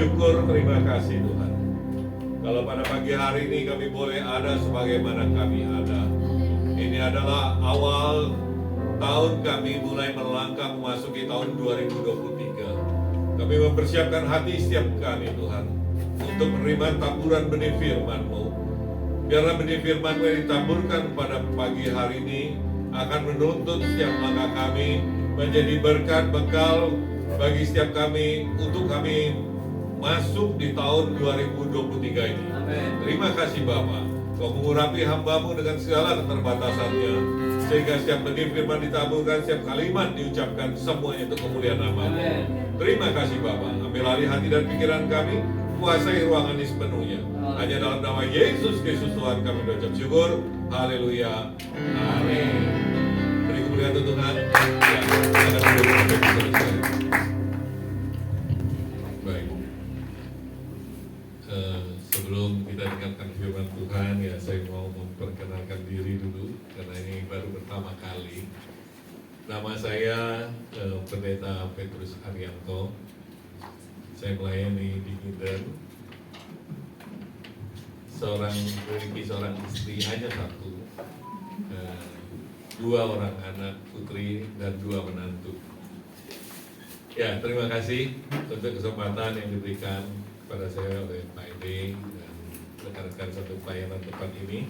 syukur, terima kasih Tuhan. Kalau pada pagi hari ini kami boleh ada sebagaimana kami ada. Ini adalah awal tahun kami mulai melangkah memasuki tahun 2023. Kami mempersiapkan hati setiap kami Tuhan untuk menerima taburan benih firman-Mu. Biarlah benih firman-Mu yang ditaburkan pada pagi hari ini akan menuntut setiap langkah kami menjadi berkat bekal bagi setiap kami untuk kami masuk di tahun 2023 ini. Amin. Terima kasih Bapa. Kau mengurapi hamba-Mu dengan segala keterbatasannya, sehingga setiap benih firman ditaburkan, setiap kalimat diucapkan, semuanya untuk kemuliaan nama-Mu. Amin. Terima kasih Bapa. Ambil alih hati dan pikiran kami, kuasai ruangan ini sepenuhnya. Hanya dalam nama Yesus Kristus Tuhan kami berucap syukur. Haleluya. Amin. Beri kemuliaan untuk Tuhan. Ya, akan duduk sampai selesai. Baik. Sebelum kita dengarkan firman Tuhan, ya saya mau memperkenalkan diri dulu karena ini baru pertama kali. Nama saya Pendeta Petrus Arianto. Saya melayani di Eden. Memiliki seorang istri, hanya satu, 2 orang anak putri dan 2 menantu. Ya, terima kasih untuk kesempatan yang diberikan kepada saya oleh Pak Ede dan rekan-rekan satu pelayanan tempat ini.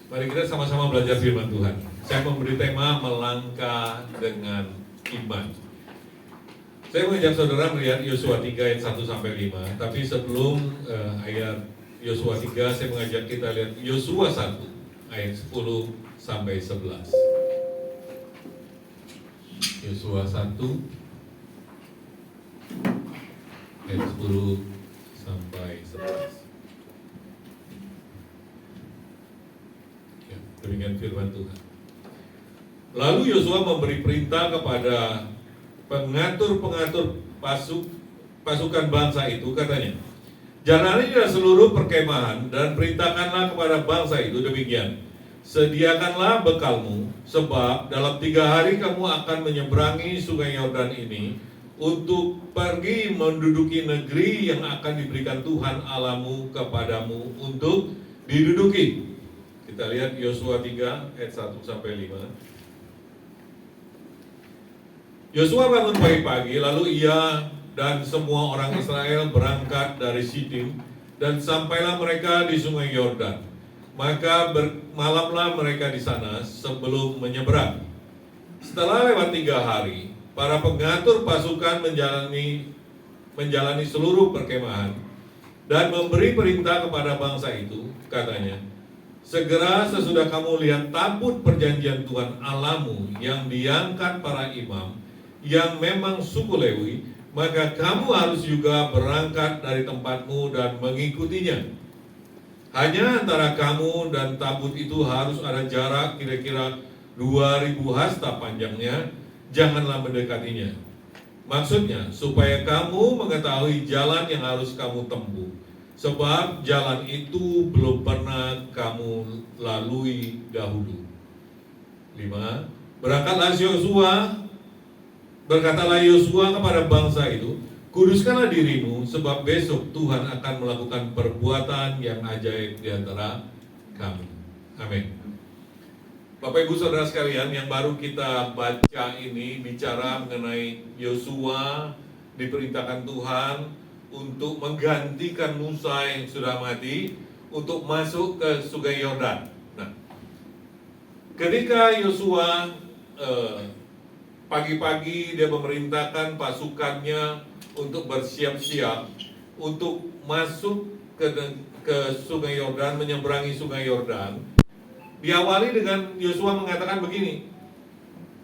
Mari kita sama-sama belajar firman Tuhan. Saya memberi tema melangkah dengan iman. Saya mengajak saudara melihat Yosua 3 ayat 1 sampai 5. Tapi sebelum ayat Yosua 3, saya mengajak kita lihat Yosua 1 ayat 10 sampai 11. Yosua 1 ayat 10 sampai 11. Ya, demikian firman Tuhan. Lalu Yosua memberi perintah kepada pengatur-pengatur pasukan bangsa itu, katanya, jalanilah seluruh perkemahan dan perintahkanlah kepada bangsa itu demikian. Sediakanlah bekalmu, sebab dalam 3 hari kamu akan menyeberangi sungai Yordan ini untuk pergi menduduki negeri yang akan diberikan Tuhan Allahmu kepadamu untuk diduduki. Kita lihat Yosua 3 ayat 1 sampai 5. Yosua bangun pagi-pagi, lalu ia dan semua orang Israel berangkat dari Sidim dan sampailah mereka di sungai Yordan. Maka bermalamlah mereka di sana sebelum menyeberang. Setelah lewat 3 hari, para pengatur pasukan menjalani seluruh perkemahan dan memberi perintah kepada bangsa itu, katanya, segera sesudah kamu lihat tabut perjanjian Tuhan Allahmu yang diangkat para imam, yang memang suku Lewi, maka kamu harus juga berangkat dari tempatmu dan mengikutinya. Hanya antara kamu dan tabut itu harus ada jarak kira-kira 2000 hasta panjangnya, janganlah mendekatinya. Maksudnya, supaya kamu mengetahui jalan yang harus kamu tempuh, sebab jalan itu belum pernah kamu lalui dahulu. 5. Berangkatlah Yosua, berkatalah Yosua kepada bangsa itu, kuduskanlah dirimu, sebab besok Tuhan akan melakukan perbuatan yang ajaib di antara kami. Amin. Bapak Ibu Saudara sekalian, yang baru kita baca ini bicara mengenai Yosua diperintahkan Tuhan untuk menggantikan Musa yang sudah mati untuk masuk ke sungai Yordan. Nah, ketika Yosua pagi-pagi dia memerintahkan pasukannya untuk bersiap-siap untuk masuk ke sungai Yordan, menyeberangi sungai Yordan. Diawali dengan Yosua mengatakan begini,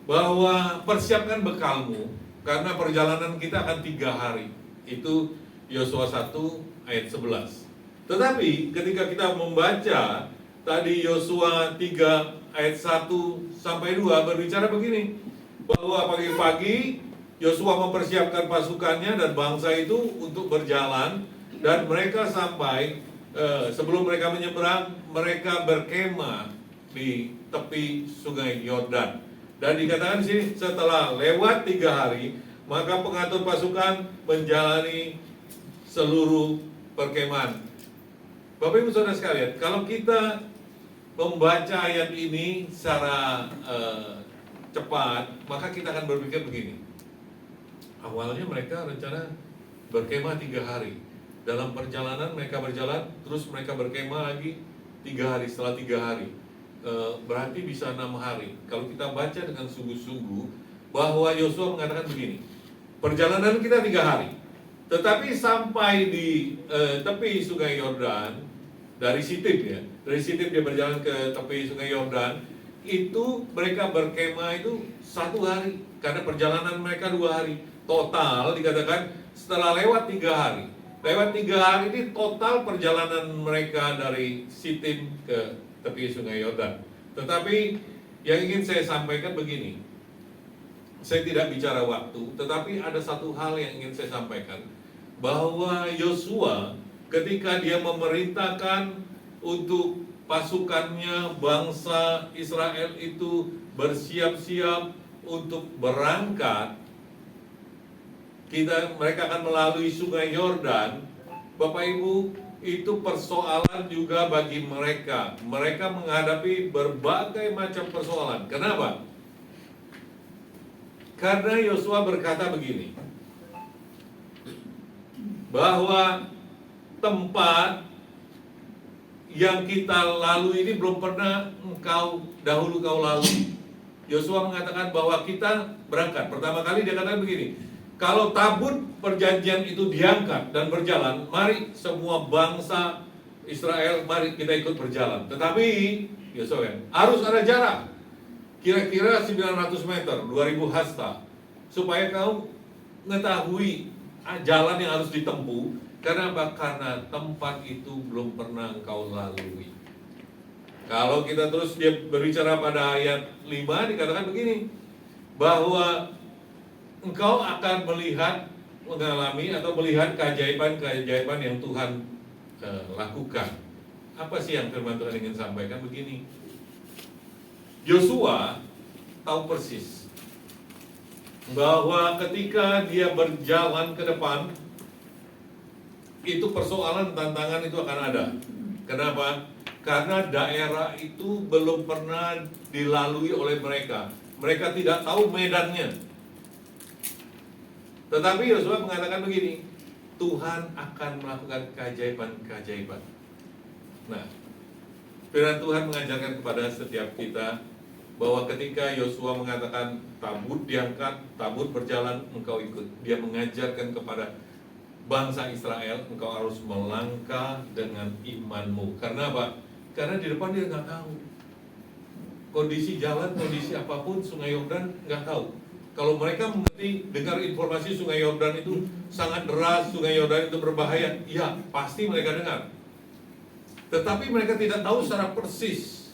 bahwa persiapkan bekalmu karena perjalanan kita akan 3 hari. Itu Yosua 1 ayat 11. Tetapi ketika kita membaca tadi Yosua 3 ayat 1 sampai 2 berbicara begini, bahwa pagi-pagi Yosua mempersiapkan pasukannya dan bangsa itu untuk berjalan, dan mereka sampai sebelum mereka menyeberang, mereka berkemah di tepi sungai Yordan. Dan dikatakan di sini, setelah lewat 3 hari, maka pengatur pasukan menjalani seluruh perkemahan. Bapak Ibu Saudara sekalian, kalau kita membaca ayat ini secara cepat, maka kita akan berpikir begini. Awalnya mereka rencana berkemah 3 hari. Dalam perjalanan mereka berjalan, terus mereka berkemah lagi 3 hari. Setelah 3 hari, berarti bisa 6 hari. Kalau kita baca dengan sungguh-sungguh, bahwa Yosua mengatakan begini, perjalanan kita 3 hari, tetapi sampai di tepi sungai Yordan, dari Sitim ya, dari Sitim dia berjalan ke tepi sungai Yordan, itu mereka berkemah itu 1 hari, karena perjalanan mereka 2 hari. Total dikatakan setelah lewat 3 hari, lewat 3 hari ini total perjalanan mereka dari Sitim ke tepi sungai Yordan. Tetapi yang ingin saya sampaikan begini, saya tidak bicara waktu, tetapi ada satu hal yang ingin saya sampaikan, bahwa Yosua ketika dia memerintahkan untuk pasukannya, bangsa Israel itu bersiap-siap untuk berangkat, mereka akan melalui sungai Yordan. Bapak Ibu, itu persoalan juga bagi mereka. Mereka menghadapi berbagai macam persoalan. Kenapa? Karena Yosua berkata begini, bahwa tempat yang kita lalui ini belum pernah dahulu kau lalui. Yosua mengatakan bahwa kita berangkat. Pertama kali dia katakan begini, kalau tabut perjanjian itu diangkat dan berjalan, mari semua bangsa Israel, mari kita ikut berjalan. Tetapi Yosua harus ada jarak, kira-kira 900 meter, 2000 hasta, supaya kau mengetahui jalan yang harus ditempuh. Karena apa? Karena tempat itu belum pernah engkau lalui. Kalau kita terus dia berbicara pada ayat 5, dikatakan begini, bahwa engkau akan mengalami atau melihat keajaiban-keajaiban yang Tuhan lakukan. Apa sih yang firman Tuhan ingin sampaikan? Begini, Yosua tahu persis bahwa ketika dia berjalan ke depan, itu persoalan, tantangan itu akan ada. Kenapa? Karena daerah itu belum pernah dilalui oleh mereka. Mereka tidak tahu medannya. Tetapi Yosua mengatakan begini, Tuhan akan melakukan keajaiban-keajaiban. Nah, firman Tuhan mengajarkan kepada setiap kita bahwa ketika Yosua mengatakan tabut diangkat, tabut berjalan, engkau ikut. Dia mengajarkan kepada bangsa Israel, engkau harus melangkah dengan imanmu. Karena apa? Karena di depan dia nggak tahu kondisi jalan, kondisi apapun, sungai Yordan nggak tahu. Kalau mereka mengerti, dengar informasi sungai Yordan itu sangat deras, sungai Yordan itu berbahaya, ya pasti mereka dengar. Tetapi mereka tidak tahu secara persis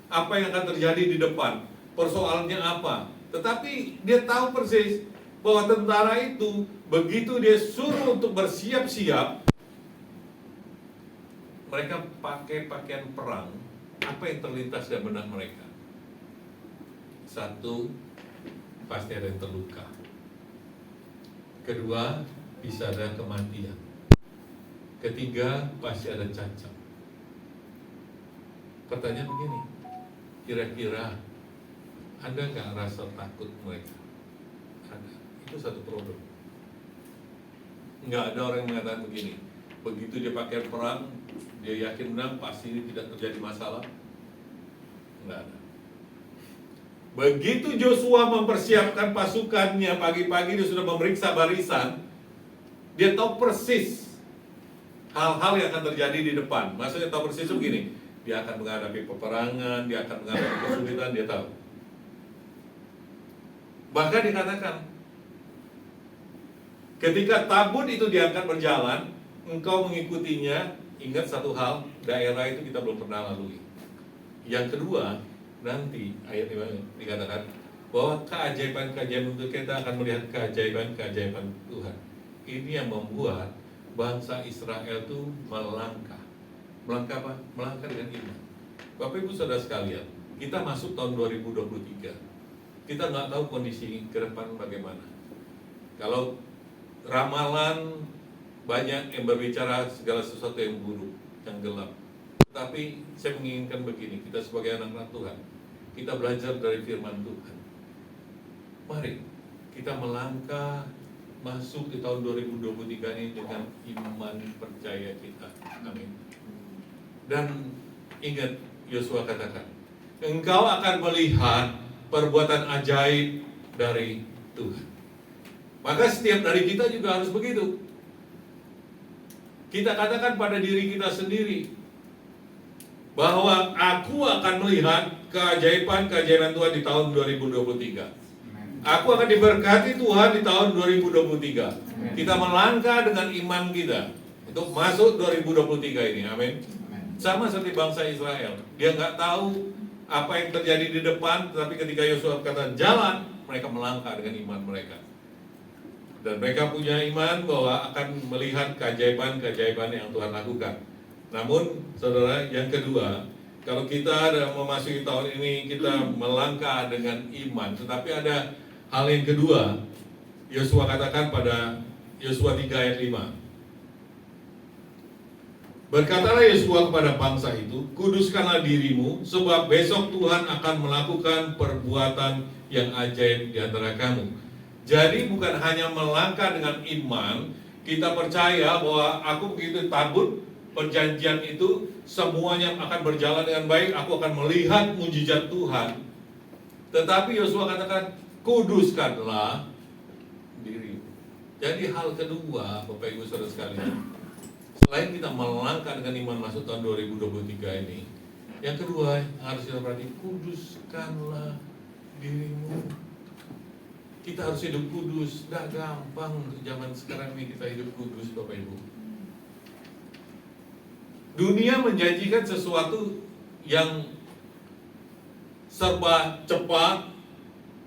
apa yang akan terjadi di depan, persoalannya apa. Tetapi dia tahu persis bahwa tentara itu begitu dia suruh untuk bersiap-siap, mereka pakai pakaian perang. Apa yang terlintas dalam benak mereka? Satu, pasti ada yang terluka. Kedua, bisa ada kematian. Ketiga, pasti ada cacat. Pertanyaan begini, kira-kira ada nggak rasa takut mereka? Ada. Itu satu problem. Nggak ada orang yang mengatakan begini, begitu dia pakai perang, dia yakin menang, pasti ini tidak terjadi masalah. Nggak ada. Begitu Joshua mempersiapkan pasukannya, pagi-pagi dia sudah memeriksa barisan, dia tahu persis hal-hal yang akan terjadi di depan. Maksudnya tahu persis begini, dia akan menghadapi peperangan, dia akan menghadapi kesulitan, dia tahu. Bahkan dikatakan, ketika tabut itu diangkat berjalan, engkau mengikutinya, ingat satu hal, daerah itu kita belum pernah lalui. Yang kedua, nanti ayat 5 dikatakan bahwa keajaiban-keajaiban itu kita akan melihat keajaiban-keajaiban Tuhan. Ini yang membuat bangsa Israel itu melangkah. Melangkah apa? Melangkah dengan iman. Bapak Ibu Saudara sekalian, kita masuk tahun 2023. Kita nggak tahu kondisi ke depan bagaimana. Kalau ramalan banyak yang berbicara segala sesuatu yang buruk, yang gelap. Tapi saya menginginkan begini, kita sebagai anak-anak Tuhan, kita belajar dari firman Tuhan. Mari kita melangkah masuk di tahun 2023 ini dengan iman percaya kita. Amin. Dan ingat, Yosua katakan, engkau akan melihat perbuatan ajaib dari Tuhan. Maka setiap dari kita juga harus begitu. Kita katakan pada diri kita sendiri bahwa aku akan melihat keajaiban-keajaiban Tuhan di tahun 2023. Aku akan diberkati Tuhan di tahun 2023. Kita melangkah dengan iman kita untuk masuk 2023 ini. Amin. Sama seperti bangsa Israel, dia nggak tahu apa yang terjadi di depan, tapi ketika Yosua kata jalan, mereka melangkah dengan iman mereka. Dan mereka punya iman bahwa akan melihat keajaiban-keajaiban yang Tuhan lakukan. Namun, saudara, yang kedua, kalau kita ada memasuki tahun ini, kita melangkah dengan iman. Tetapi ada hal yang kedua, Yosua katakan pada Yosua 3 ayat 5. Berkatalah Yosua kepada bangsa itu, kuduskanlah dirimu, sebab besok Tuhan akan melakukan perbuatan yang ajaib di antara kamu. Jadi bukan hanya melangkah dengan iman, kita percaya bahwa aku begitu tabut perjanjian itu semuanya akan berjalan dengan baik, aku akan melihat mujizat Tuhan. Tetapi Yosua katakan, kuduskanlah dirimu. Jadi hal kedua, Bapak Ibu Saudara sekalian, selain kita melangkah dengan iman masuk tahun 2023 ini, yang kedua yang harus kita perhatikan, kuduskanlah dirimu. Kita harus hidup kudus. Tidak gampang untuk zaman sekarang ini kita hidup kudus, Bapak Ibu. Dunia menjanjikan sesuatu yang serba cepat,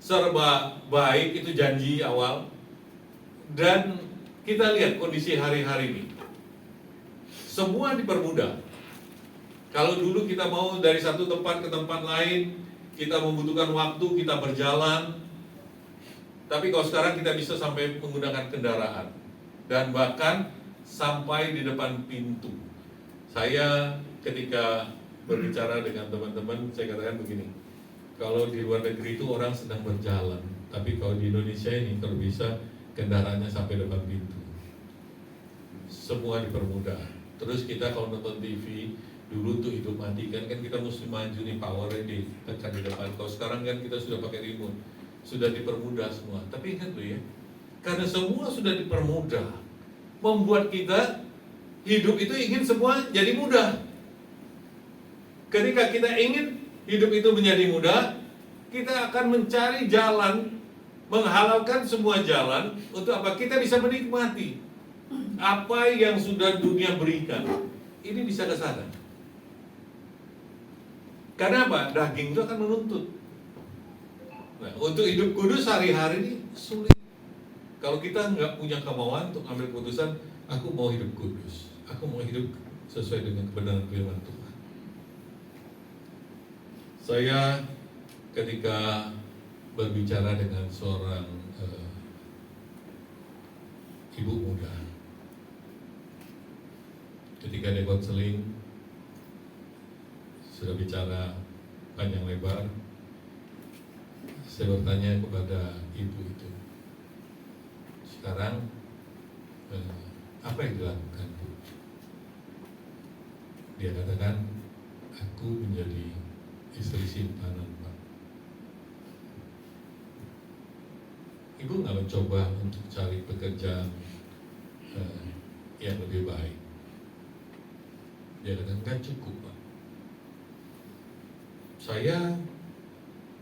serba baik, itu janji awal. Dan kita lihat kondisi hari-hari ini, semua dipermudah. Kalau dulu kita mau dari satu tempat ke tempat lain, kita membutuhkan waktu, kita berjalan. Tapi kalau sekarang kita bisa sampai menggunakan kendaraan, dan bahkan sampai di depan pintu. Saya ketika berbicara dengan teman-teman, saya katakan begini, kalau di luar negeri itu orang sedang berjalan, tapi kalau di Indonesia ini kalau bisa kendaraannya sampai depan pintu. Semua dipermudah. Terus kita kalau nonton TV, dulu tuh hidup mati kan kita mesti maju nih, powernya ditekan di depan. Kalau sekarang kan kita sudah pakai remote, sudah dipermudah semua. Tapi ingat loh ya, karena semua sudah dipermudah, membuat kita hidup itu ingin semua jadi mudah. Ketika kita ingin hidup itu menjadi mudah, kita akan mencari jalan, menghalalkan semua jalan untuk apa? Kita bisa menikmati apa yang sudah dunia berikan. Ini bisa ke sana. Karena apa? Daging itu akan menuntut. Nah, untuk hidup kudus hari-hari ini sulit. Kalau kita nggak punya kemauan untuk ambil keputusan, aku mau hidup kudus, aku mau hidup sesuai dengan kebenaran firman Tuhan. Saya ketika berbicara dengan seorang ibu muda, ketika dia konseling, sudah bicara panjang lebar, saya bertanya kepada ibu itu, sekarang apa yang dilakukan, Bu? Dia katakan, aku menjadi istri simpanan, Pak. Ibu nggak mencoba untuk cari pekerjaan yang lebih baik? Dia katakan, nggak cukup, Pak. Saya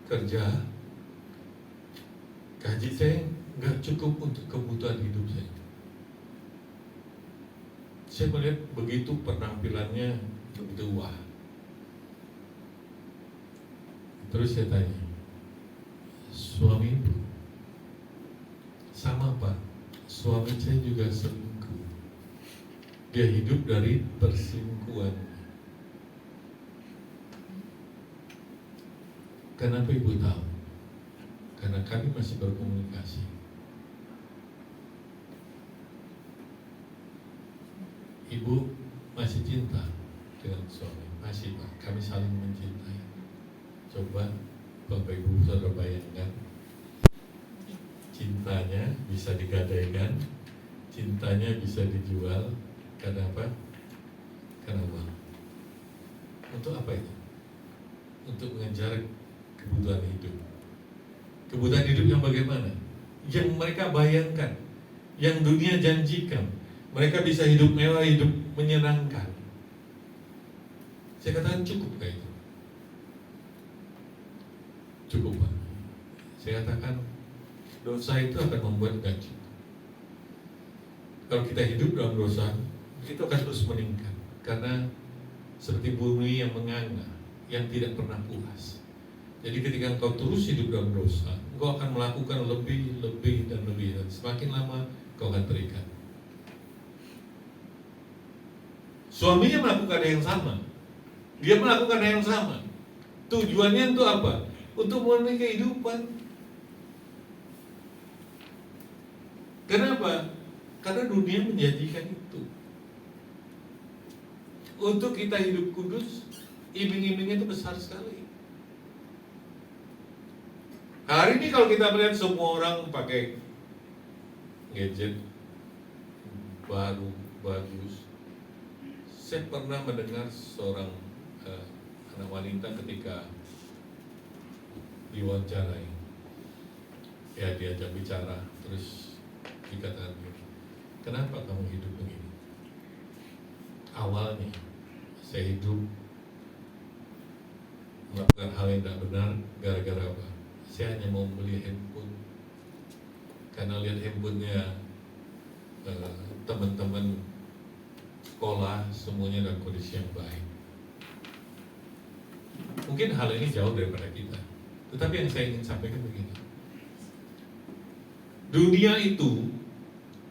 kerja, gaji saya nggak cukup untuk kebutuhan hidup saya. Saya melihat begitu penampilannya begitu wah. Terus saya tanya, suami ibu sama, Pak? Suami saya juga selingkuh. Dia hidup dari perselingkuhan. Kenapa ibu tahu? Karena kami masih berkomunikasi. Ibu masih cinta dengan suami? Masih Pak, kami saling mencintai. Coba Bapak Ibu saudara bayangkan, cintanya bisa digadaikan, cintanya bisa dijual. Karena apa? Karena uang. Untuk apa itu? Untuk mengejar kebutuhan hidup. Kebutuhan hidup yang bagaimana? Yang mereka bayangkan, yang dunia janjikan. Mereka bisa hidup mewah, hidup menyenangkan. Saya katakan cukup kayak itu. Cukup Pak. Saya katakan dosa itu akan membuat gak cukup. Kalau kita hidup dalam dosa, itu akan terus meningkat. Karena seperti bumi yang menganga, yang tidak pernah puas. Jadi ketika engkau terus hidup dalam dosa, engkau akan melakukan lebih, dan lebih. Dan semakin lama, engkau akan terikat. Suaminya melakukan yang sama. Dia melakukan yang sama. Tujuannya untuk apa? Untuk memenuhi kehidupan. Kenapa? Karena dunia menjanjikan itu. Untuk kita hidup kudus, iming-imingnya itu besar sekali. Hari ini kalau kita melihat semua orang pakai gadget baru, bagus. Saya pernah mendengar seorang anak wanita ketika diwawancarai, ya diajak bicara, terus dikatakan, kenapa kamu hidup begini? Awalnya saya hidup melakukan hal yang tidak benar gara-gara apa? Saya hanya mau beli handphone karena lihat handphonenya teman-teman sekolah semuanya dalam kondisi yang baik. Mungkin hal ini jauh daripada kita, tetapi yang saya ingin sampaikan begini: dunia itu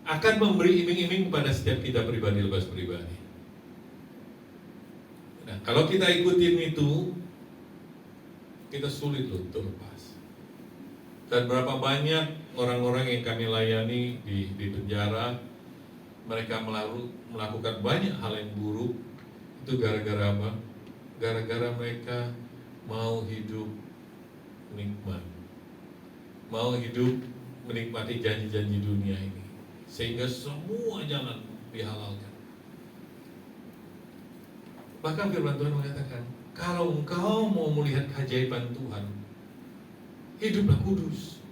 akan memberi iming-iming kepada setiap kita pribadi lepas pribadi. Nah, kalau kita ikutin itu, kita sulit loh untuk lepas. Dan berapa banyak orang-orang yang kami layani di penjara, mereka melakukan banyak hal yang buruk. Itu gara-gara apa? Gara-gara mereka mau hidup nikmat, mau hidup menikmati janji-janji dunia ini, sehingga semua jalan dihalalkan. Bahkan firman Tuhan mengatakan, kalau engkau mau melihat keajaiban Tuhan, hiduplah kudus.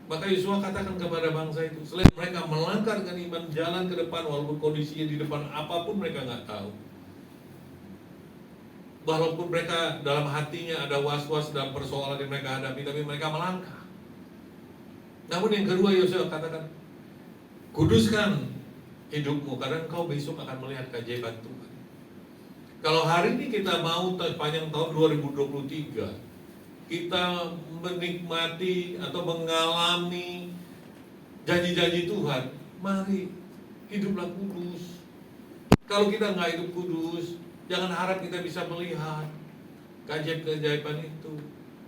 Maka Yosua katakan kepada bangsa itu, selain mereka melangkah dengan iman jalan ke depan, walaupun kondisinya di depan apapun mereka nggak tahu, walaupun mereka dalam hatinya ada was-was dalam persoalan yang mereka hadapi, tapi mereka melangkah. Namun yang kedua Yosua katakan, kuduskan hidupmu, karena engkau besok akan melihat keajaiban Tuhan. Kalau hari ini kita mau sepanjang tahun 2023 kita menikmati atau mengalami janji-janji Tuhan, mari hiduplah kudus. Kalau kita nggak hidup kudus, jangan harap kita bisa melihat keajaiban itu.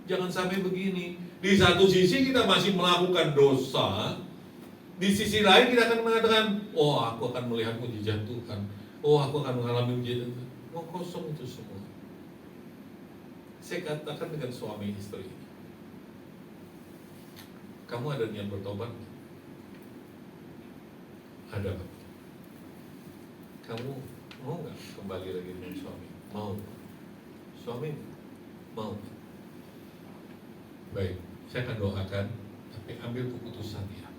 Jangan sampai begini, di satu sisi kita masih melakukan dosa, di sisi lain kita akan mengatakan, oh aku akan melihat mujizat Tuhan, oh aku akan mengalami mujizat Tuhan. Oh, kosong itu semua. Saya katakan dengan suami istri, kamu ada niat bertobat? Ada Pak. Kamu mau nggak kembali lagi dengan suami? Mau. Suami mau. Baik, saya akan doakan, tapi ambil keputusan ya,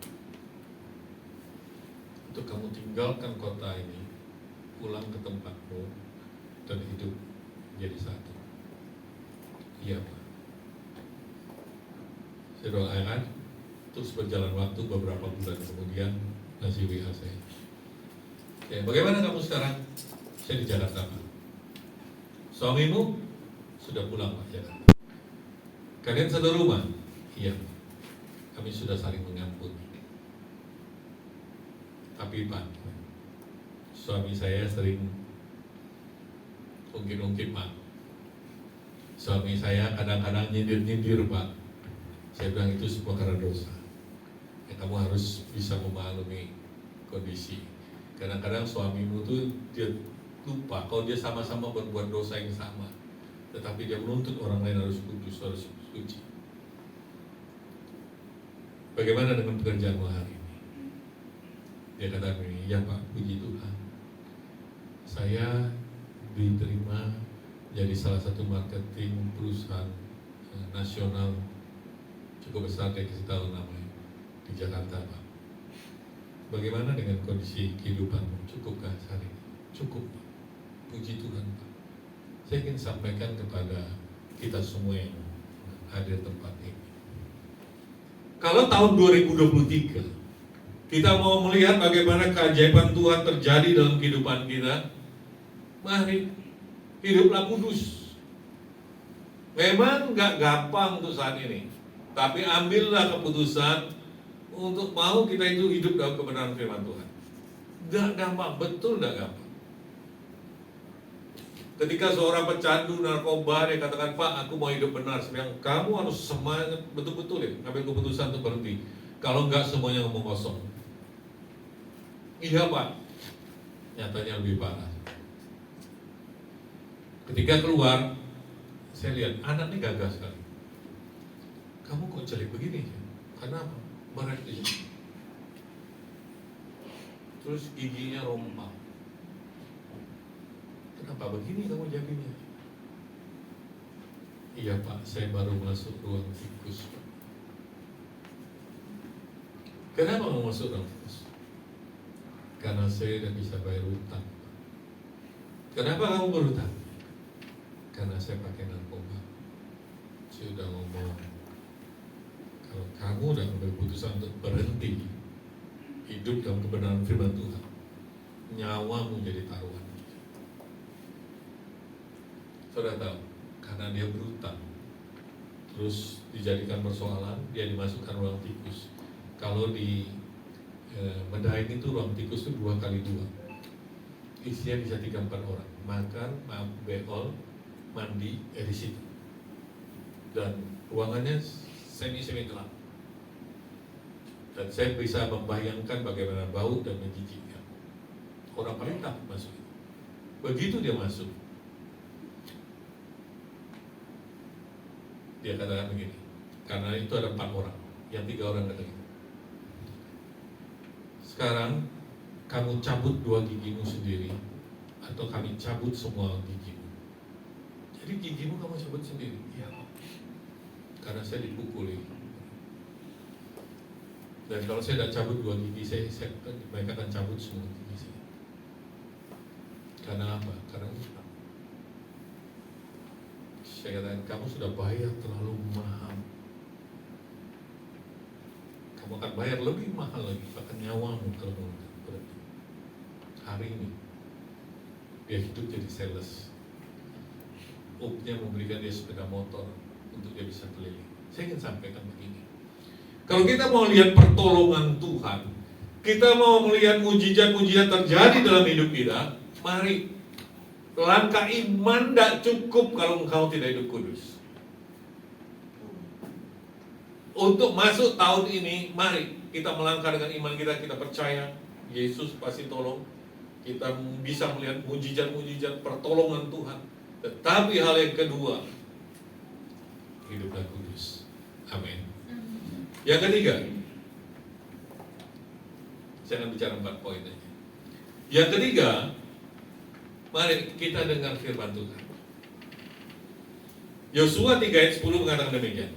untuk kamu tinggalkan kota ini, pulang ke tempatmu, dan hidup jadi satu. Iya Pak. Saya doakan, terus berjalan waktu beberapa bulan kemudian nasi WA saya. Ya, bagaimana kamu sekarang? Saya di Jakarta Pak. Suamimu sudah pulang Pak Jakarta. Kalian satu rumah? Iya. Kami sudah saling mengampuni. Tapi Pak, suami saya sering ungkit-ungkit Pak. Suami saya kadang-kadang nyindir-nyindir Pak. Saya bilang itu semua karena dosa. Ya, kamu harus bisa memaklumi kondisi. Kadang-kadang suamimu tuh dia lupa kalau dia sama-sama berbuat dosa yang sama, tetapi dia menuntut orang lain harus kudus, harus suci. Bagaimana dengan pekerjaanmu hari ini? Dia kata begini, ya Pak, puji Tuhan, saya diterima jadi salah satu marketing perusahaan nasional cukup besar, kayak kita tahu namanya, di Jakarta, Pak. Bagaimana dengan kondisi kehidupanmu? Cukupkah hari ini? Cukup, Pak. Puji Tuhan, Pak. Saya ingin sampaikan kepada kita semua yang ada di tempat ini. Kalau tahun 2023 kita mau melihat bagaimana keajaiban Tuhan terjadi dalam kehidupan kita, mari hiduplah kudus. Memang gak gampang untuk saat ini, tapi ambillah keputusan untuk mau kita itu hidup dalam kebenaran firman Tuhan. Gak gampang, betul gak gampang. Ketika seorang pecandu narkoba dia katakan, Pak, aku mau hidup benar, sebenarnya kamu harus semangat betul-betul ya, ambil keputusan untuk berhenti. Kalau enggak semuanya ngomong kosong. Iya Pak, nyatanya lebih parah. Ketika keluar, saya lihat anaknya gagah sekali. Kamu kok jelek begini? Karena apa? Berat di sini. Terus giginya rompang. Kenapa begini kamu jadinya? Iya Pak, saya baru masuk ruang tikus. Kenapa mau masuk ruang tikus? Karena saya tidak bisa bayar hutang. Kenapa kamu berhutang? Karena saya pakai narkoba. Saya sudah ngomong, kalau kamu sudah ambil keputusan untuk berhenti hidup dalam kebenaran firman Tuhan, nyawamu jadi taruhan. Saudara tahu, karena dia berhutang, terus dijadikan persoalan, dia dimasukkan ruang tikus. Kalau di Medain itu ruang tikus itu 2x2, isinya bisa 3-4 orang, makan, beol, mandi di situ, dan ruangannya semi gelap. Dan saya bisa membayangkan bagaimana bau dan menjijikkan. Orang paling takut masuk. Begitu dia masuk, dia katakan begini, karena itu ada 4 orang, yang 3 orang kata gitu. Sekarang kamu cabut 2 gigimu sendiri, atau kami cabut semua gigimu. Jadi gigimu kamu cabut sendiri? Iya, karena saya dipukuli. Dan kalau saya tidak cabut 2 gigi mereka akan cabut semua gigi saya. Karena apa? Karena utang. Saya katakan, kamu sudah bayar terlalu mahal. Kamu akan bayar lebih mahal lagi, bahkan nyawamu kalau berhenti. Hari ini dia hidup jadi sales. Upnya memberikan dia sepeda motor untuk dia bisa keliling. Saya ingin sampaikan begini, kalau kita mau lihat pertolongan Tuhan, kita mau melihat mujizat-mujizat terjadi dalam hidup kita, mari. Langkah iman tidak cukup kalau engkau tidak hidup kudus. Untuk masuk tahun ini, mari kita melangkah dengan iman kita. Kita percaya Yesus pasti tolong. Kita bisa melihat mujizat-mujizat pertolongan Tuhan. Tetapi hal yang kedua, hiduplah kudus. Amin. Yang ketiga, saya akan bicara 4 poin aja. Yang ketiga, mari kita dengar firman Tuhan. Yosua 3 ayat 10 mengatakan demikian.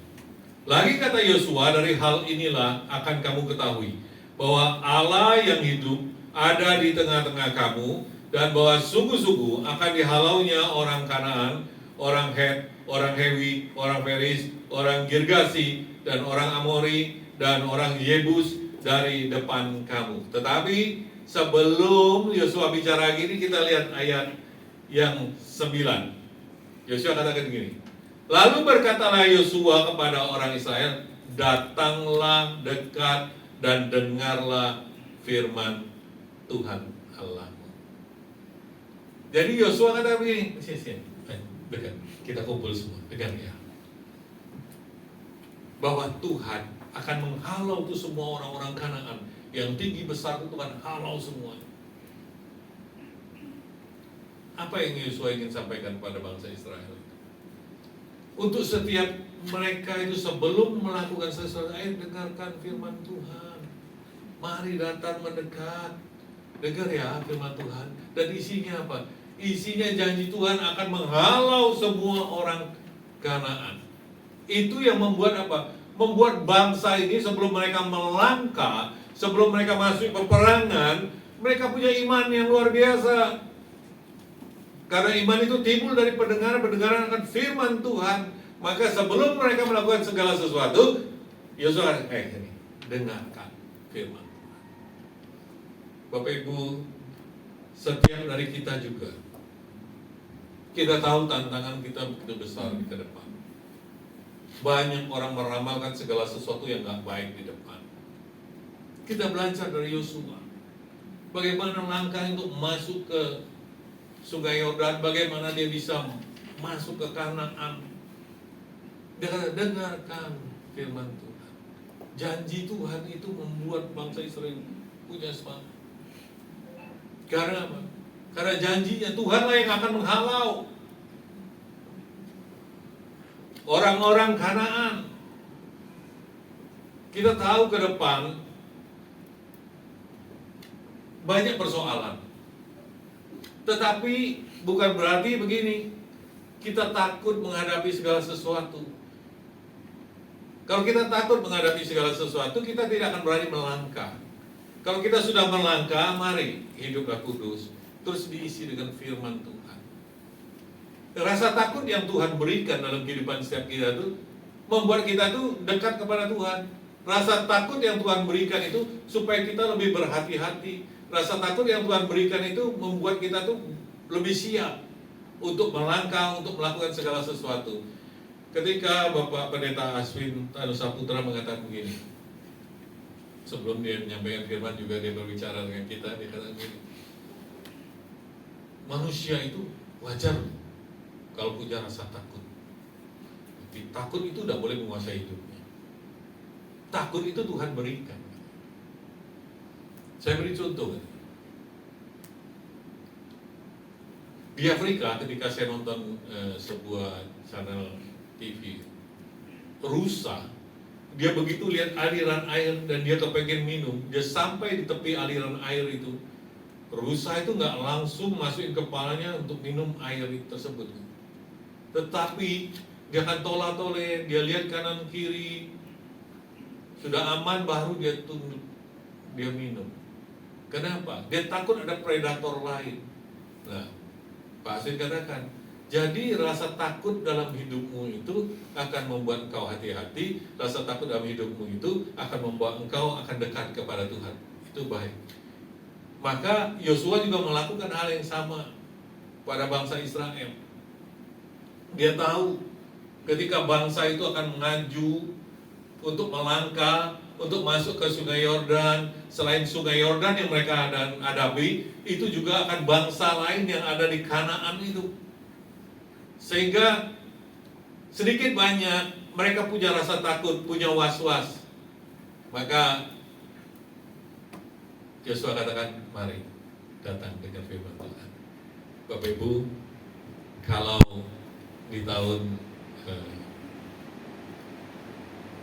Lagi kata Yosua, dari hal inilah akan kamu ketahui bahwa Allah yang hidup ada di tengah-tengah kamu, dan bahwa sungguh-sungguh akan dihalaunya orang Kanaan, orang Het, orang Hewi, orang Feris, orang Girgasi, dan orang Amori, dan orang Yebus dari depan kamu. Tetapi sebelum Yosua bicara gini, kita lihat ayat yang 9. Yosua katakan gini, lalu berkatalah Yosua kepada orang Israel, datanglah dekat dan dengarlah firman Tuhan Allahmu. Jadi Yosua kata begini, dekat, kita kumpul semua, dekat ya, bahwa Tuhan akan menghalau tuh semua orang-orang Kanaan yang tinggi besar itu, Tuhan halau semuanya. Apa yang Yosua ingin sampaikan pada bangsa Israel? Untuk setiap mereka itu sebelum melakukan sesuatu, ayo dengarkan firman Tuhan. Mari datang mendekat. Dengar ya firman Tuhan. Dan isinya apa? Isinya janji Tuhan akan menghalau semua orang Kanaan. Itu yang membuat apa? Membuat bangsa ini sebelum mereka melangkah, sebelum mereka masuk peperangan, mereka punya iman yang luar biasa. Karena iman itu timbul dari pendengaran akan firman Tuhan. Maka sebelum mereka melakukan segala sesuatu, Yosua dengarkan firman Tuhan. Bapak Ibu, setiap dari kita juga, kita tahu tantangan kita begitu besar di depan. Banyak orang meramalkan segala sesuatu yang gak baik di depan. Kita belajar dari Yosua, bagaimana langkah untuk masuk ke Sungai Yordan, bagaimana dia bisa masuk ke Kanaan. Dengarkan firman Tuhan. Janji Tuhan itu membuat bangsa Israel punya semangat. Karena apa? Karena janjinya Tuhanlah yang akan menghalau orang-orang Kanaan. Kita tahu ke depan banyak persoalan. Tetapi bukan berarti begini, kita takut menghadapi segala sesuatu. Kalau kita takut menghadapi segala sesuatu, kita tidak akan berani melangkah. Kalau kita sudah melangkah, mari hiduplah kudus, terus diisi dengan firman Tuhan. Rasa takut yang Tuhan berikan dalam kehidupan setiap kita itu membuat kita tuh dekat kepada Tuhan. Rasa takut yang Tuhan berikan itu supaya kita lebih berhati-hati. Rasa takut yang Tuhan berikan itu membuat kita tuh lebih siap untuk melangkah, untuk melakukan segala sesuatu. Ketika Bapak Pendeta Aswin Tanu Saputra mengatakan begini, sebelum dia menyampaikan firman juga dia berbicara dengan kita, dia kata begini, manusia itu wajar kalau punya rasa takut. Tapi takut itu tidak boleh menguasai hidupnya. Takut itu Tuhan berikan. Saya beri contoh. Di Afrika ketika saya nonton sebuah channel TV, rusa, dia begitu lihat aliran air dan dia kepengen minum, dia sampai di tepi aliran air itu, rusa itu nggak langsung masukin kepalanya untuk minum air tersebut. Tetapi dia akan tola-tole, dia lihat kanan kiri, sudah aman baru dia tunduk, dia minum. Kenapa? Dia takut ada predator lain. Nah, Pak Asin katakan, jadi rasa takut dalam hidupmu itu akan membuat engkau hati-hati, rasa takut dalam hidupmu itu akan membuat engkau akan dekat kepada Tuhan. Itu baik. Maka Yosua juga melakukan hal yang sama pada bangsa Israel. Dia tahu ketika bangsa itu akan mengaju untuk melangkah, untuk masuk ke Sungai Yordan. Selain Sungai Yordan yang mereka hadapi, itu juga akan bangsa lain yang ada di Kanaan itu. Sehingga sedikit banyak mereka punya rasa takut, punya was-was. Maka Yosua katakan, mari datang dengan firman Tuhan. Bapak Ibu, kalau di tahun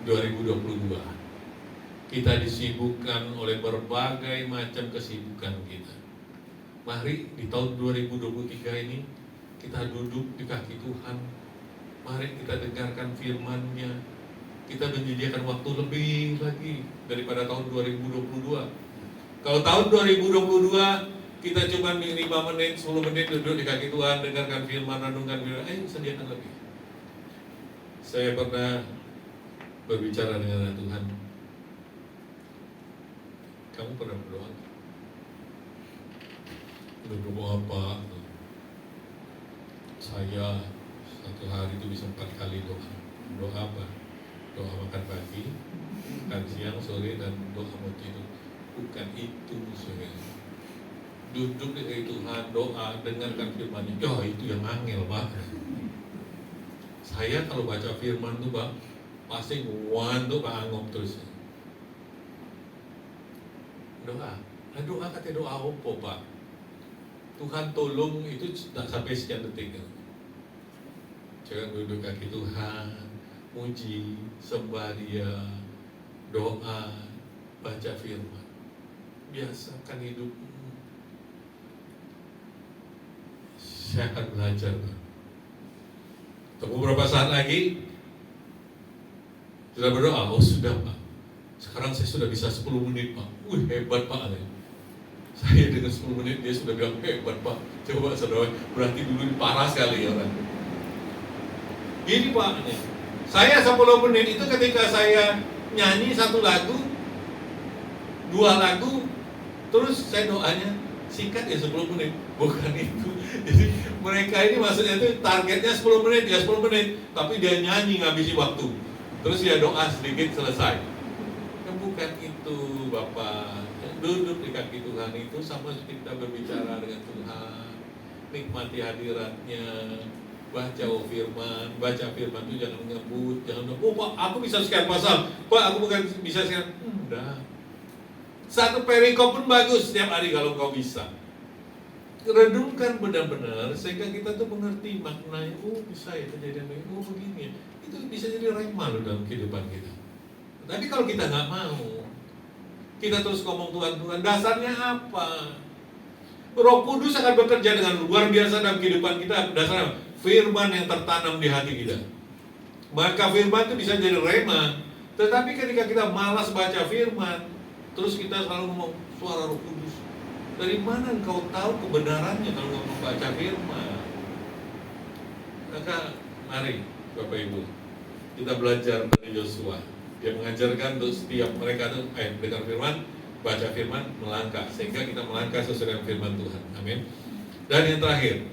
2022 kita disibukkan oleh berbagai macam kesibukan kita, mari di tahun 2023 ini kita duduk di kaki Tuhan. Mari kita dengarkan firman-Nya. Kita menyediakan waktu lebih lagi daripada tahun 2022. Kalau tahun 2022 kita cuma 5 menit, 10 menit duduk di kaki Tuhan, dengarkan firman, renungkan firman, sediakan lebih. Saya pernah berbicara dengan Tuhan. Kamu pernah berdoa? Berdoa apa? Saya satu hari itu bisa 4 kali doa. Doa apa? Doa makan pagi, makan siang, sore, dan doa mau tidur. Bukan itu musuhnya. Duduk di Tuhan, doa, dengarkan firman-Nya. Ya itu yang angel, Pak. Saya kalau baca firman tuh, Pak, pasti ngantuk Pak angop terus. Doa. Nah doa katanya doa apa, Pak? Tuhan tolong itu tak sampai sekian detik. Jangan duduk kaki Tuhan, muji, sembah Dia, doa, baca firman. Biasakan hidupmu. Saya akan belajar. Tunggu beberapa saat lagi sudah berdoa. Oh sudah Pak, sekarang saya sudah bisa 10 menit Pak. Hebat Pak. Saya dengan 10 menit dia sudah bilang hebat Pak. Coba saudara, berarti dulu parah sekali ya orang. Gini Pak, saya 10 menit itu ketika saya nyanyi satu lagu, 2 lagu, terus saya doanya singkat ya 10 menit. Bukan itu. Jadi mereka ini maksudnya itu targetnya 10 menit ya 10 menit, tapi dia nyanyi ngabisi waktu. Terus dia doa sedikit selesai. Bukan itu Bapak. Duduk di kaki Tuhan itu sama kita berbicara dengan Tuhan, nikmati hadiratnya, baca firman itu jangan ngebut, jangan Pak aku bisa sekian pasal, Pak aku bukan bisa sekian, udah. Satu perikop pun bagus setiap hari kalau kau bisa. Renungkan benar-benar sehingga kita tuh mengerti maknanya. Oh bisa ya kejadian ini, oh begini ya. Itu bisa jadi rema loh dalam kehidupan kita. Tapi kalau kita nggak mau, kita terus ngomong Tuhan, dasarnya apa? Roh Kudus akan bekerja dengan luar biasa dalam kehidupan kita. Dasarnya firman yang tertanam di hati kita. Maka firman itu bisa jadi rema. Tetapi ketika kita malas baca firman, terus kita selalu ngomong suara Roh Kudus. Dari mana engkau tahu kebenarannya kalau nggak membaca firman? Maka mari Bapak Ibu, kita belajar dari Yosua. Dia mengajarkan untuk setiap mereka itu dengar firman, baca firman, melangkah, sehingga kita melangkah sesuai dengan firman Tuhan. Amin. Dan yang terakhir,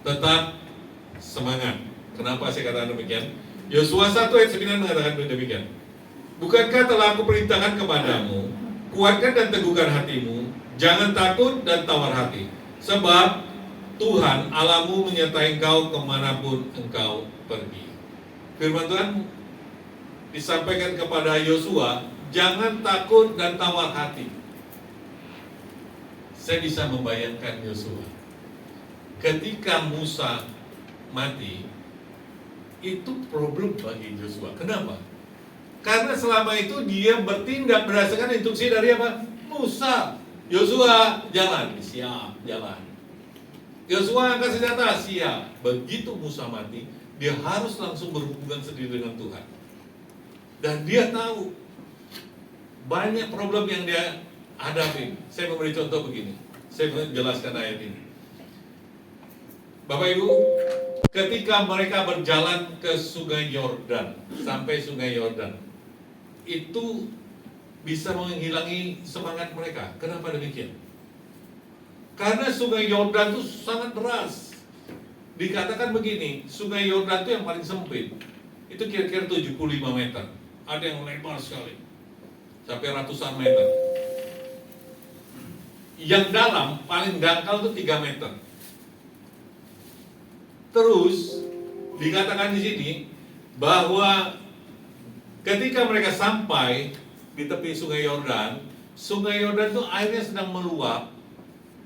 tetap semangat. Kenapa saya katakan demikian? Yosua 1 ayat 9 mengatakan demikian. Bukankah telah aku perintahkan kepadamu, kuatkan dan teguhkan hatimu, jangan takut dan tawar hati, sebab Tuhan Allahmu menyertai engkau kemanapun engkau pergi. Firman Tuhan disampaikan kepada Yosua, jangan takut dan tawar hati. Saya bisa membayangkan Yosua ketika Musa mati, itu problem bagi Yosua. Kenapa? Karena selama itu dia bertindak berdasarkan instruksi dari apa? Musa. Yosua jalan, siap jalan. Yosua angkat senjata, siap. Begitu Musa mati, dia harus langsung berhubungan sendiri dengan Tuhan. Dan dia tahu banyak problem yang dia hadapi. Saya memberi contoh begini. Saya menjelaskan ayat ini. Bapak Ibu, ketika mereka berjalan ke Sungai Yordan, sampai Sungai Yordan, itu bisa menghilangi semangat mereka. Kenapa demikian? Karena Sungai Yordan itu sangat deras. Dikatakan begini, Sungai Yordan itu yang paling sempit, itu kira-kira 75 meter. Ada yang lebar sekali, sampai ratusan meter. Yang dalam, paling dangkal itu 3 meter. Terus, dikatakan di sini, bahwa ketika mereka sampai di tepi Sungai Yordan itu airnya sedang meluap.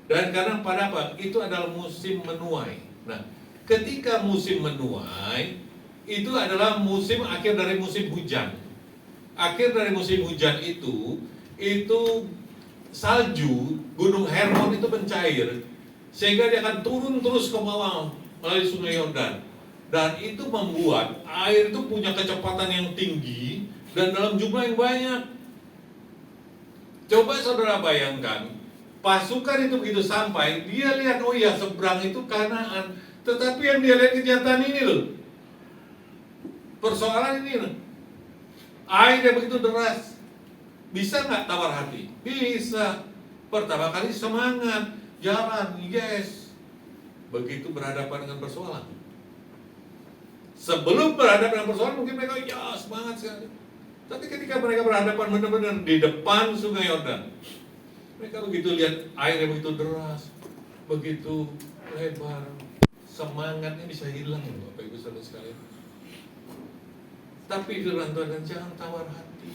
Dan karena pada apa? Itu adalah musim menuai. Nah, ketika musim menuai, itu adalah musim akhir dari musim hujan. Akhir dari musim hujan itu salju Gunung Hermon itu mencair, sehingga dia akan turun terus ke bawah melalui Sungai Yordan, dan itu membuat air itu punya kecepatan yang tinggi dan dalam jumlah yang banyak. Coba saudara bayangkan, pasukan itu begitu sampai, dia lihat oh ya seberang itu Kanaan, tetapi yang dia lihat kenyataan ini loh, persoalan ini loh. Air yang begitu deras, bisa nggak tawar hati? Bisa. Pertama kali semangat, jalan, yes. Begitu berhadapan dengan persoalan. Sebelum berhadapan dengan persoalan mungkin mereka ya semangat sekali. Tapi ketika mereka berhadapan benar-benar di depan Sungai Yordan, mereka begitu lihat air yang begitu deras, begitu lebar, semangatnya bisa hilang, Bapak Ibu saudara sekalian. Tapi firman Tuhan, jangan tawar hati.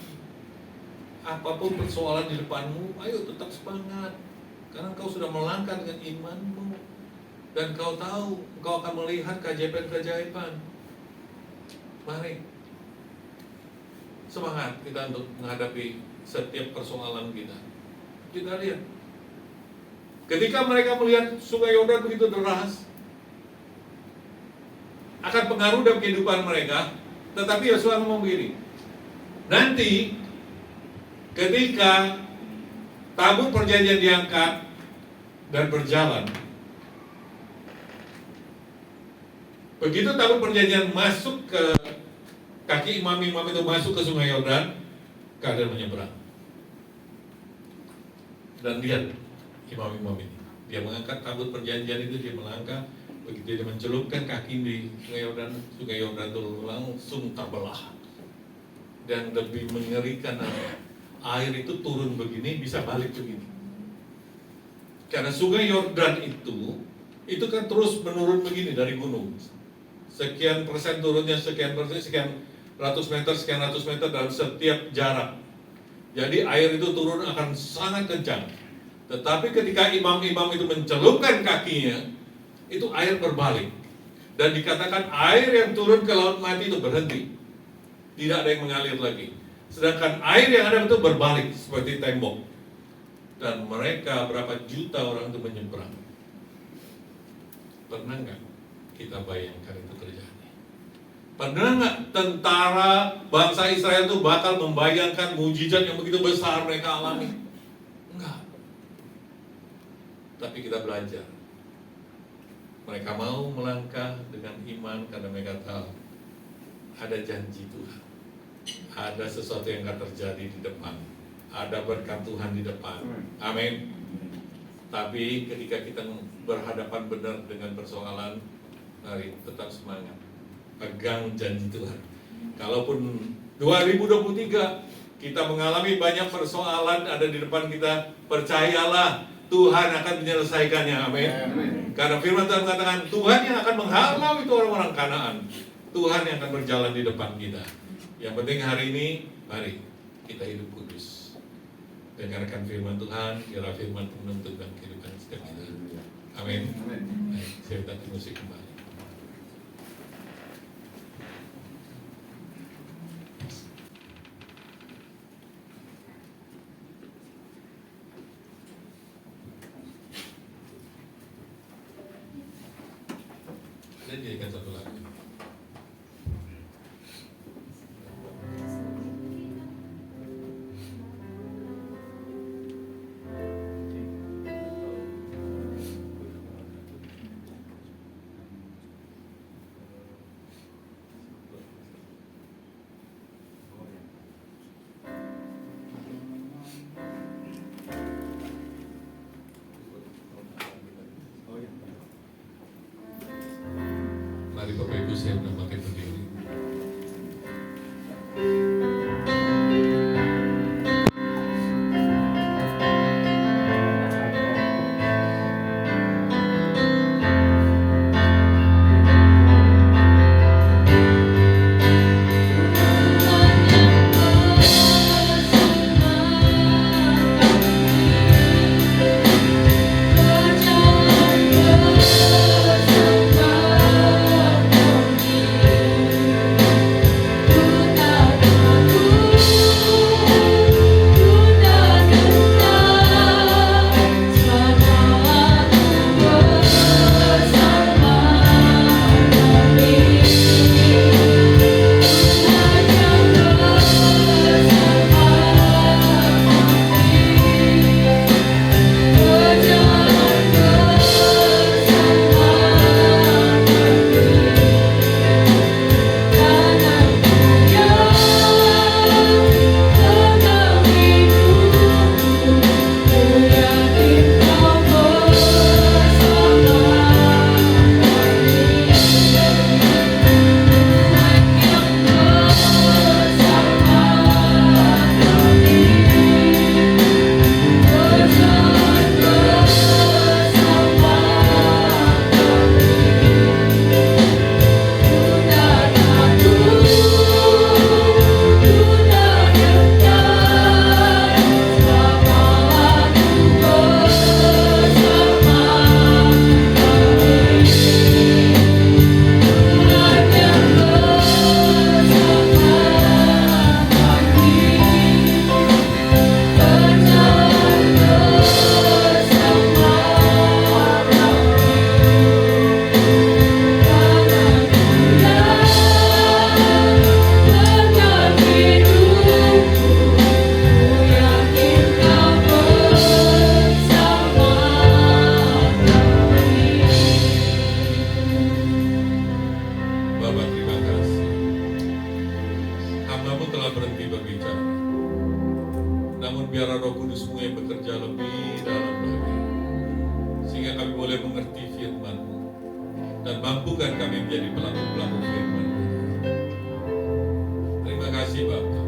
Apapun persoalan di depanmu, ayo tetap semangat. Karena kau sudah melangkah dengan imanmu. Dan kau tahu, kau akan melihat keajaiban-keajaiban. Mari, semangat kita untuk menghadapi setiap persoalan kita. Kita lihat, ketika mereka melihat sungai Yordan begitu deras, akan pengaruh dalam kehidupan mereka. Tetapi Yosua ngomong begini, nanti ketika tabut perjanjian diangkat dan berjalan, begitu tabut perjanjian masuk ke kaki imam-imam itu, masuk ke sungai Yordan, keadaan menyeberang. Dan lihat imam-imam ini, dia mengangkat tabut perjanjian itu, dia melangkah, begitu dia mencelupkan kaki di sungai Yordan itu langsung terbelah. Dan lebih mengerikan, air itu turun begini, bisa balik begini. Karena sungai Yordan itu kan terus menurun begini dari gunung. Sekian persen turunnya, sekian persen, sekian ratus meter dalam setiap jarak. Jadi air itu turun akan sangat kencang. Tetapi ketika imam-imam itu mencelupkan kakinya, itu air berbalik. Dan dikatakan air yang turun ke laut mati itu berhenti. Tidak ada yang mengalir lagi. Sedangkan air yang ada itu berbalik seperti tembok. Dan mereka berapa juta orang itu menyeberang. Pernah nggak kita bayangkan itu terjadi? Pernah nggak tentara bangsa Israel itu bakal membayangkan mujizat yang begitu besar mereka alami? Enggak. Tapi kita belajar. Mereka mau melangkah dengan iman karena mereka tahu ada janji Tuhan. Ada sesuatu yang akan terjadi di depan. Ada berkat Tuhan di depan. Amin. Tapi ketika kita berhadapan benar dengan persoalan, mari tetap semangat. Pegang janji Tuhan. Kalaupun 2023 kita mengalami banyak persoalan ada di depan kita, percayalah Tuhan akan menyelesaikannya. Amin. Karena firman Tuhan mengatakan Tuhan yang akan menghalau itu orang-orang Kanaan. Tuhan yang akan berjalan di depan kita. Yang penting hari ini, mari kita hidup kudus. Dengarkan firman Tuhan, biarlah firman menuntun dan kehidupan setiap kita. Amin. Baik, saya minta musik kembali. Ada jadikan satu lagu. Mari Bapak Ibu saya menambahkan berdiri. dan mampukan kami menjadi pelaku-pelaku firman. Terima kasih Bapa.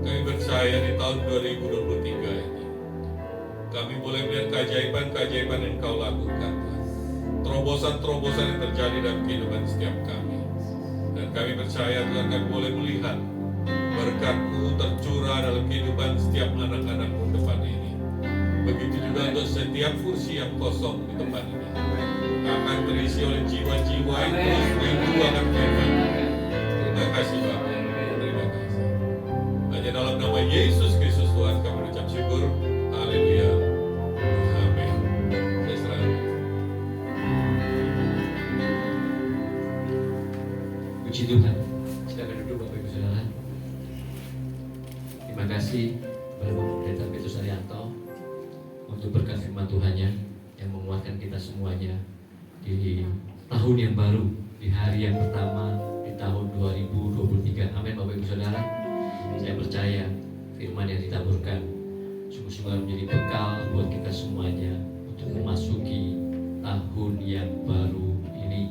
Kami percaya di tahun 2023 ini kami boleh melihat keajaiban-keajaiban yang Kau lakukan, terobosan-terobosan yang terjadi dalam kehidupan setiap kami. Dan kami percaya Tuhan, kami boleh melihat berkat-Mu tercurah dalam kehidupan setiap anak-anak-Mu depan ini. Begitu juga untuk setiap kursi yang kosong di tempat ini akan terisi oleh jiwa-jiwa yang terus rindu akan firman. Terima kasih Bapak. Terima kasih. Hanya dalam nama Yesus Kristus Tuhan kami mengucap syukur. Haleluya. Amin. Saya serahkan. Puji Tuhan. Silakan duduk Bapak Ibu Saudara. Terima kasih kepada Bapak Pendeta Petrus Arianto untuk berkat firman Tuhannya yang menguatkan kita semuanya di tahun yang baru, di hari yang pertama di tahun 2023. Amin Bapak Ibu Saudara. Saya percaya firman yang ditaburkan sungguh-sungguh menjadi bekal buat kita semuanya untuk memasuki tahun yang baru ini,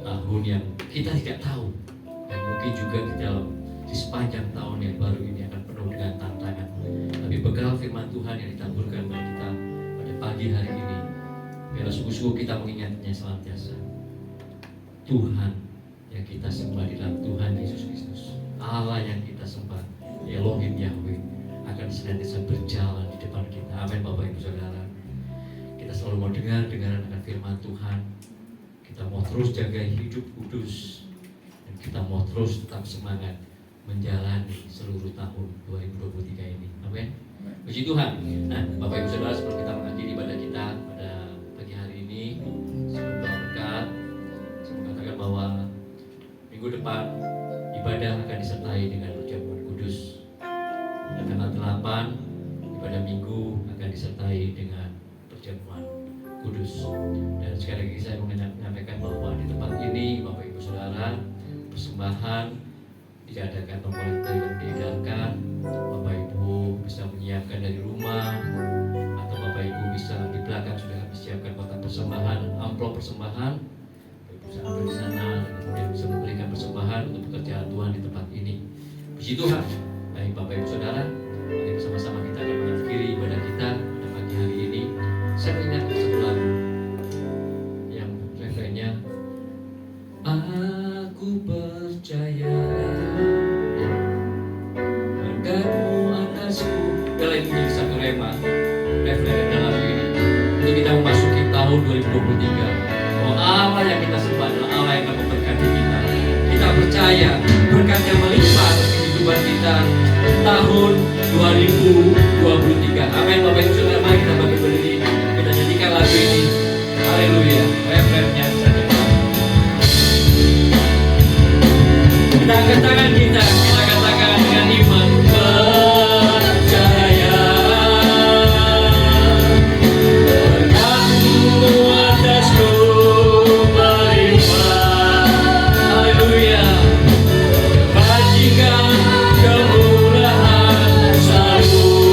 tahun yang kita tidak tahu, dan mungkin juga di sepanjang tahun yang baru ini akan penuh dengan tantangan. Tapi bekal firman Tuhan yang ditaburkan bagi kita pada pagi hari ini, biarlah sungguh-sungguh kita mengingatnya senantiasa. Tuhan yang kita sembah di dalam Tuhan Yesus Kristus, Allah yang kita sembah, Elohim Yahweh, akan senantiasa berjalan di depan kita. Amin Bapak Ibu Saudara. Kita selalu mau dengar-dengaran akan firman Tuhan. Kita mau terus jaga hidup kudus, dan kita mau terus tetap semangat menjalani seluruh tahun 2023 ini. Amin. Puji Tuhan. Nah, Bapak Ibu Saudara, sebelum kita mengakhiri ibadah kita pada pagi hari ini, sebelum doa berkat, saya mau katakan bahwa minggu depan ibadah akan disertai dengan perjamuan kudus. Dan tanggal 8 ibadah minggu akan disertai dengan perjamuan kudus. Dan sekali lagi saya menyampaikan bahwa di tempat ini Bapak Ibu Saudara, persembahan tidak ada kantong kolektor yang diedarkan. Bapak Ibu bisa menyiapkan dari rumah, atau Bapak Ibu bisa di belakang sudah kami siapkan kotak persembahan, amplop persembahan. Bapak Ibu bisa ambil di sana, dan kemudian bisa memberikan persembahan untuk pekerjaan Tuhan di tempat ini. Puji Tuhan. Baik Bapak Ibu Saudara, mari bersama-sama kita akan mengakhiri ibadah kita pada pagi hari ini. Saya mengingatkan satu lagu yang refrennya, aku percaya berkat-Mu atasku. Bila ini menjadi satu rema refren dalam ini untuk kita memasuki tahun 2023. Oh, Allah yang kita sembah adalah Allah yang akan memberkati kita. Kita percaya berkat-Nya melimpah atas kehidupan kita tahun 2023. Amin Bapak Ibu Saudara, mari kita bangkit berdiri, kita nyanyikan lagu ini. Haleluya. Refrennya saja. Kita angkat tangan kita katakan dengan iman, percaya berkat-Mu atasku melimpah. Haleluya. Bajikan kemurahan selalu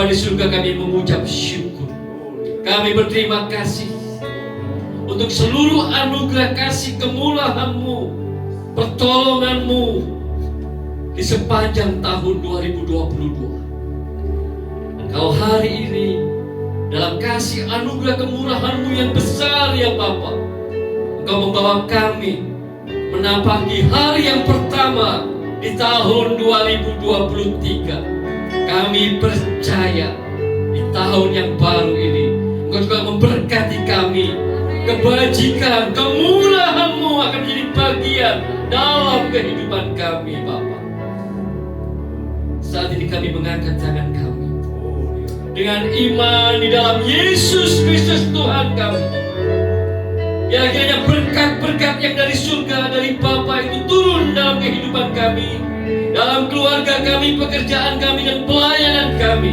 Bapa di surga, kami mengucap syukur. Kami berterima kasih untuk seluruh anugerah kasih kemurahan-Mu, pertolongan-Mu di sepanjang tahun 2022. Engkau hari ini dalam kasih anugerah kemurahan-Mu yang besar ya Bapa, Engkau membawa kami menapaki hari yang pertama di tahun 2023. Kami percaya di tahun yang baru ini Engkau juga memberkati kami. Kebajikan, kemurahan-Mu akan menjadi bagian dalam kehidupan kami Bapa. Saat ini kami mengangkat tangan kami dengan iman di dalam Yesus Kristus Tuhan kami. Ya, kiranya berkat-berkat yang dari surga, dari Bapa itu turun dalam kehidupan kami, dalam keluarga kami, pekerjaan kami, dan pelayanan kami.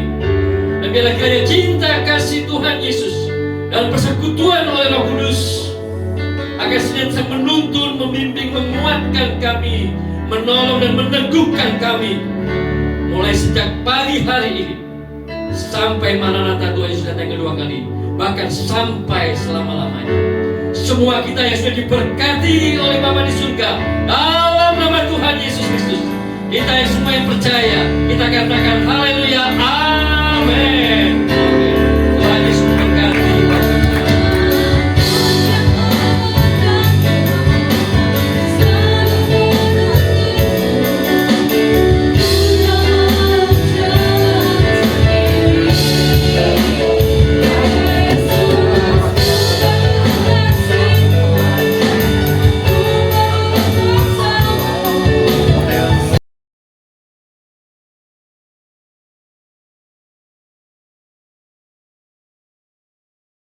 Dan biarlah kiranya cinta kasih Tuhan Yesus dan persekutuan oleh Roh Kudus akan senantiasa menuntun, membimbing, menguatkan kami, menolong dan meneguhkan kami mulai sejak pagi hari ini sampai Maranatha Tuhan Yesus datang kedua kali, bahkan sampai selama-lamanya. Semua kita yang sudah diberkati oleh Bapa di surga dalam nama Tuhan Yesus Kristus, kita yang semua yang percaya, kita katakan haleluya.